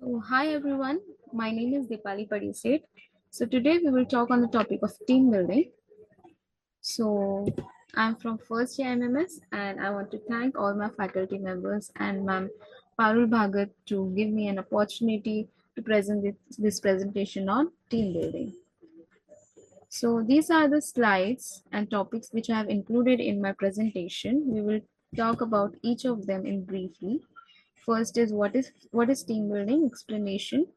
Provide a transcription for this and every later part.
So, hi everyone, my name is Dipali Padiset. So, today we will talk on the topic of team building. So, I'm from first year MMS and I want to thank all my faculty members and Ma'am Parul Bhagat to give me an opportunity to present this presentation on team building. So, these are the slides and topics which I have included in my presentation. We will talk about each of them in briefly. First is what is team building explanation,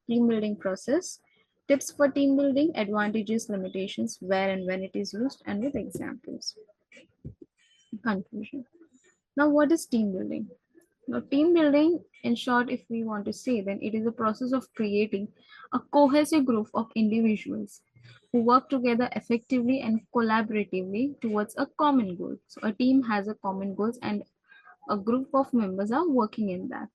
team building process, tips for team building, advantages, limitations, where and when it is used, and with examples. Conclusion. Now, what is team building? Now, team building, in short, if we want to say, then it is a process of creating a cohesive group of individuals who work together effectively and collaboratively towards a common goal. So, a team has a common goals, and a group of members are working in that.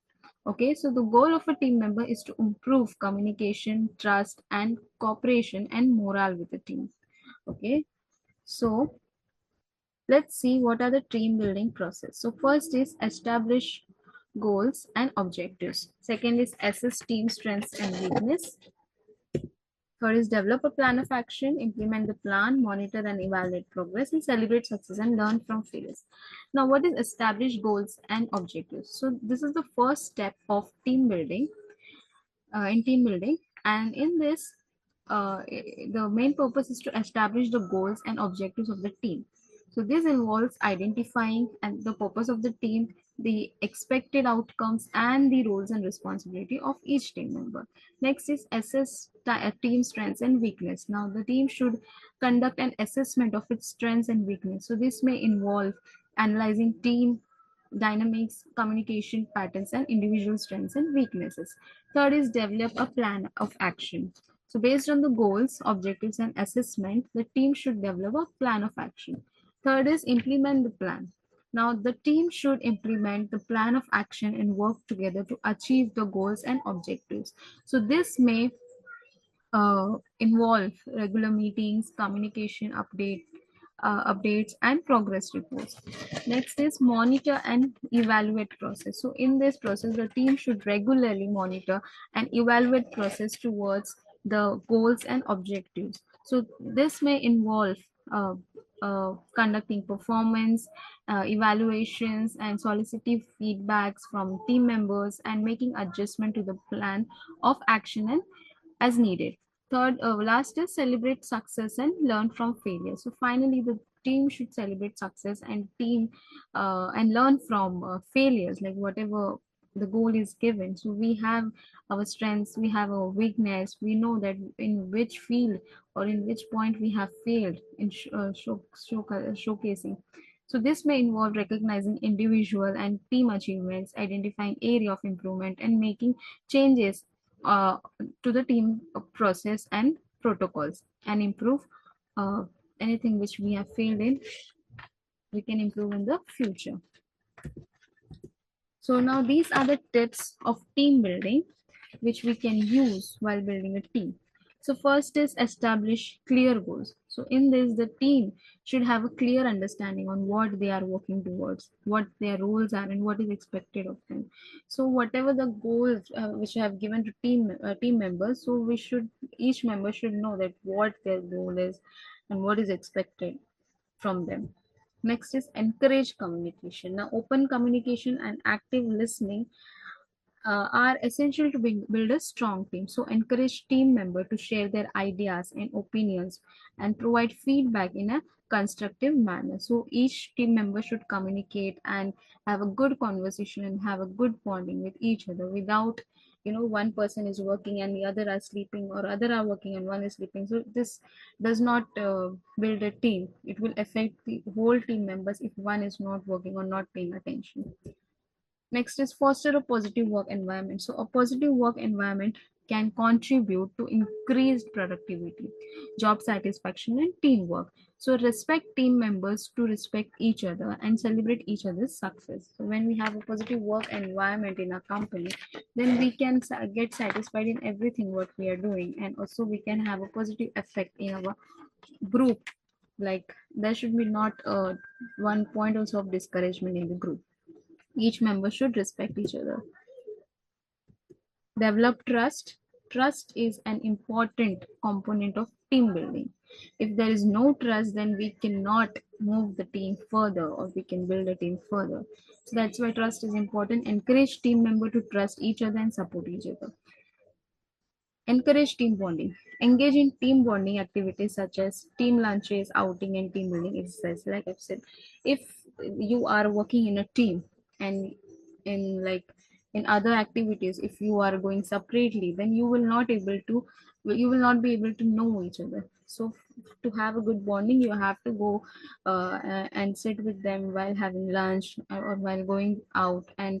Okay, so the goal of a team member is to improve communication, trust, and cooperation and morale with the team. Okay, so let's see what are the team building process. So first is establish goals and objectives. Second is assess team strengths and weakness. Third is develop a plan of action, implement the plan, monitor and evaluate progress, and celebrate success and learn from failures. Now, what is establish goals and objectives? So this is the first step of team building, and in this, the main purpose is to establish the goals and objectives of the team. So this involves identifying and the purpose of the team, the expected outcomes, and the roles and responsibility of each team member. Next is assess team strengths and weakness. Now the team should conduct an assessment of its strengths and weakness. So this may involve analyzing team dynamics, communication patterns, and individual strengths and weaknesses. Third is develop a plan of action. So based on the goals, objectives, and assessment, the team should develop a plan of action. Third is implement the plan. Now the team should implement the plan of action and work together to achieve the goals and objectives. So this may involve regular meetings, communication updates, and progress reports. Next is monitor and evaluate process. So in this process, the team should regularly monitor and evaluate process towards the goals and objectives. So this may involve uh, conducting performance evaluations and soliciting feedbacks from team members and making adjustment to the plan of action and as needed. Third, last is celebrate success and learn from failure. So finally, the team should celebrate success and learn from failures, like whatever the goal is given. So we have our strengths, we have our weakness. We know that in which field or in which point we have failed in showcasing. So this may involve recognizing individual and team achievements, identifying area of improvement, and making changes uh, to the team process and protocols and improve uh, anything which we have failed in, we can improve in the future. So now these are the tips of team building which we can use while building a team. So first is establish clear goals. So in this, the team should have a clear understanding on what they are working towards, what their roles are, and what is expected of them. So whatever the goals which I have given to team members, so each member should know that what their goal is and what is expected from them. Next is encourage communication. Now, open communication and active listening are essential to build a strong team. So encourage team member to share their ideas and opinions and provide feedback in a constructive manner. So each team member should communicate and have a good conversation and have a good bonding with each other without one person is working and the other are sleeping, or other are working and one is sleeping. So this does not build a team. It will affect the whole team members if one is not working or not paying attention. Next is foster a positive work environment. So a positive work environment can contribute to increased productivity, job satisfaction, and teamwork. So respect team members to respect each other and celebrate each other's success. So when we have a positive work environment in our company, then we can get satisfied in everything what we are doing, and also we can have a positive effect in our group. Like there should be not one point also of discouragement in the group. Each member should respect each other. Develop trust. Trust is an important component of team building. If there is no trust, then we cannot move the team further or we can build a team further. So that's why trust is important. Encourage team member to trust each other and support each other. Encourage team bonding. Engage in team bonding activities such as team lunches, outing, and team building exercise. Like I've said, if you are working in a team and in other activities, if you are going separately, then you will not be able to know each other. So to have a good bonding, you have to go and sit with them while having lunch or while going out and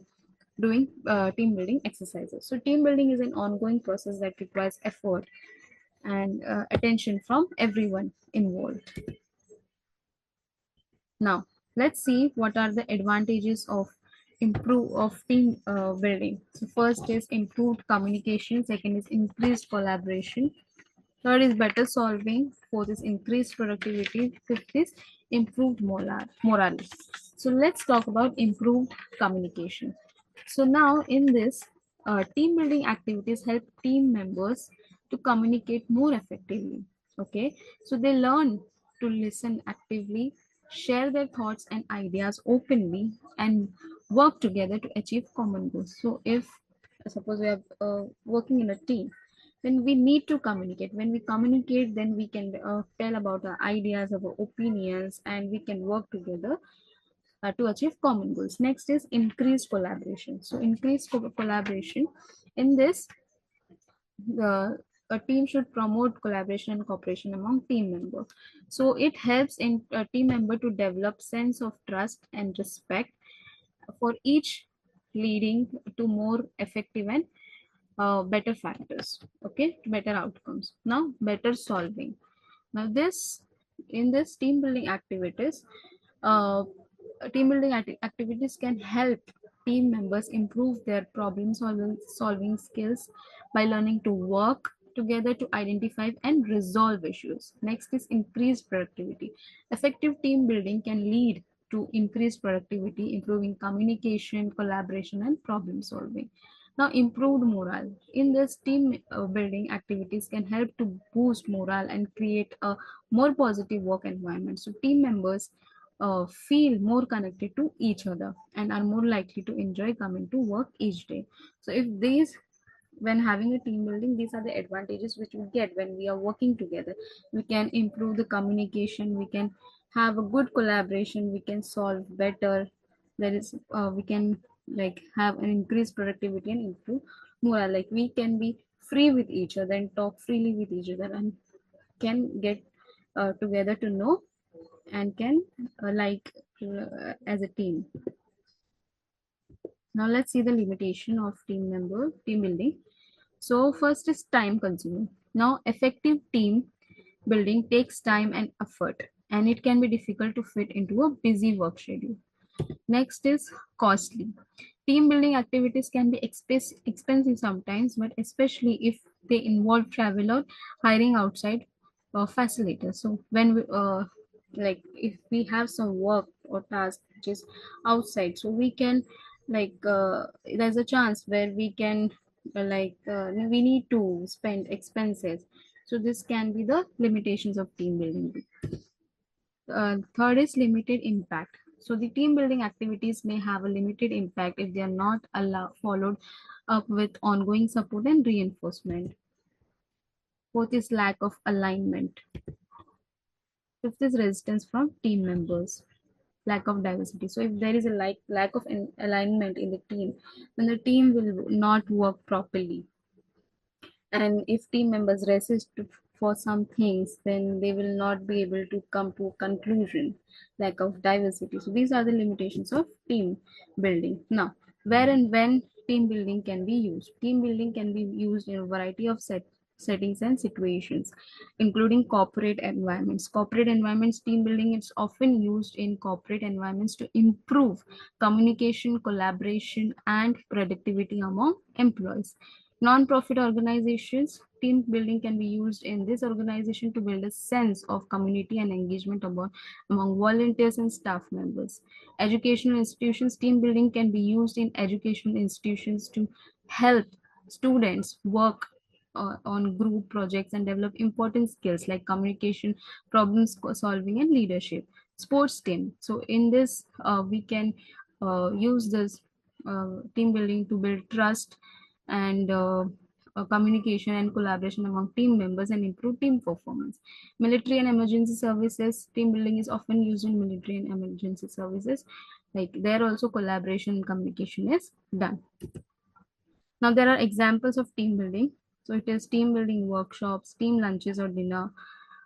doing team building exercises. So team building is an ongoing process that requires effort and attention from everyone involved. Now, let's see what are the advantages of improve of team building. So first is improved communication, second is increased collaboration, third is better solving, fourth is increased productivity, fifth is improved morale. So let's talk about improved communication. So now in this, team building activities help team members to communicate more effectively. Okay, so they learn to listen actively, share their thoughts and ideas openly, and work together to achieve common goals. So if suppose we are working in a team, then we need to communicate. When we communicate, then we can tell about our ideas, our opinions, and we can work together to achieve common goals. Next is increased collaboration. So increased collaboration. In this, a team should promote collaboration and cooperation among team members. So it helps in a team member to develop sense of trust and respect for each, leading to more effective and better factors. Okay, better outcomes. Now better solving. Now this, in this team building activities, uh, activities can help team members improve their problem solving skills by learning to work together to identify and resolve issues. Next is increased productivity. Effective team building can lead to increased productivity, improving communication, collaboration, and problem solving. Now, improved morale. In this, team building activities can help to boost morale and create a more positive work environment. So, team members feel more connected to each other and are more likely to enjoy coming to work each day. So if these, when having a team building, these are the advantages which we get when we are working together. We can improve the communication, we can have a good collaboration, we can solve better. There is we can like have an increased productivity and improve morale. Like we can be free with each other and talk freely with each other and can get together to know and can as a team. Now let's see the limitation of team building. So first is time consuming. Now effective team building takes time and effort, and it can be difficult to fit into a busy work schedule. Next is costly. Team building activities can be expensive sometimes, but especially if they involve travel or hiring outside facilitators. So when we like if we have some work or task which is outside, so we can there's a chance where we can we need to spend expenses. So this can be the limitations of team building. Third is limited impact. So the team building activities may have a limited impact if they are not followed up with ongoing support and reinforcement. Fourth is lack of alignment. Fifth is resistance from team members. Lack of diversity. So if there is a lack of alignment in the team, then the team will not work properly. And if team members resist for some things, then they will not be able to come to a conclusion. Lack of diversity. So these are the limitations of team building. Now, where and when team building can be used? Team building can be used in a variety of settings and situations, including corporate environments. Corporate environments, team building is often used in corporate environments to improve communication, collaboration, and productivity among employees. Non-profit organizations, team building can be used in this organization to build a sense of community and engagement among volunteers and staff members. Educational institutions, team building can be used in educational institutions to help Students work on group projects and develop important skills like communication, problem solving, and leadership. Sports team. So in this, we can use this team building to build trust and communication and collaboration among team members and improve team performance. Military and emergency services. Team building is often used in military and emergency services. Like there also collaboration and communication is done. Now there are examples of team building. So it is team building workshops, team lunches or dinner,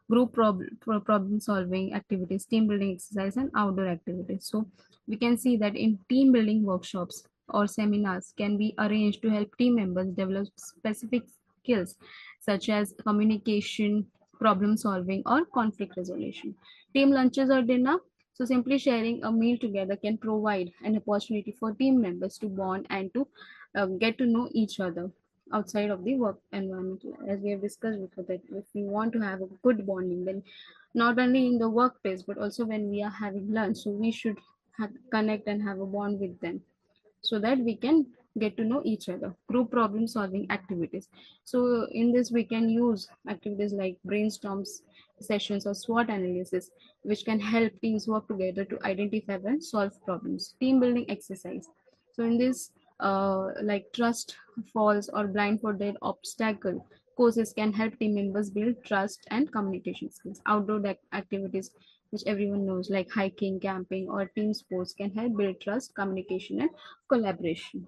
group problem solving activities, team building exercise, and outdoor activities. So we can see that in team building workshops or seminars can be arranged to help team members develop specific skills such as communication, problem solving, or conflict resolution. Team lunches or dinner. So simply sharing a meal together can provide an opportunity for team members to bond and to get to know each other outside of the work environment. As we have discussed before, that if we want to have a good bonding, then not only in the workplace but also when we are having lunch, so we should connect and have a bond with them so that we can get to know each other. Group problem solving activities. So in this we can use activities like brainstorms sessions or SWOT analysis, which can help teams work together to identify and solve problems. Team building exercise. So in this, like trust falls or blindfolded obstacle courses can help team members build trust and communication skills. Outdoor activities, which everyone knows, like hiking, camping, or team sports, can help build trust, communication, and collaboration.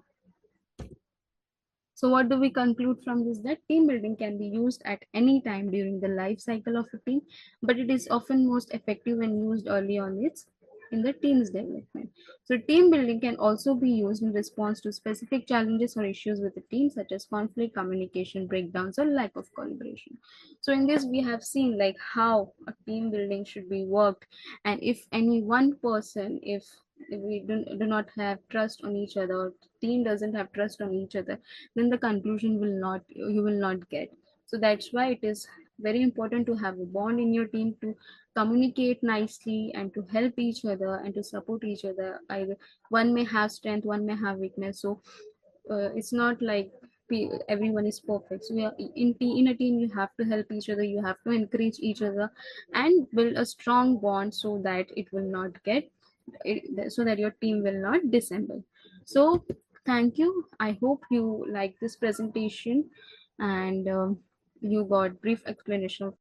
So, what do we conclude from this? That team building can be used at any time during the life cycle of a team, but it is often most effective when used early on its in the team's development. So, team building can also be used in response to specific challenges or issues with the team, such as conflict, communication breakdowns, or lack of collaboration. So, in this, we have seen like how a team building should be worked, and if any one person, if we do not have trust on each other, or team doesn't have trust on each other, then the conclusion will not you will not get. So that's why it is very important to have a bond in your team, to communicate nicely and to help each other and to support each other. Either one may have strength, one may have weakness. So it's not like everyone is perfect. So yeah, in a team you have to help each other, you have to encourage each other and build a strong bond so that it will not get so that your team will not disassemble. So thank you. I hope you like this presentation and you got brief explanation of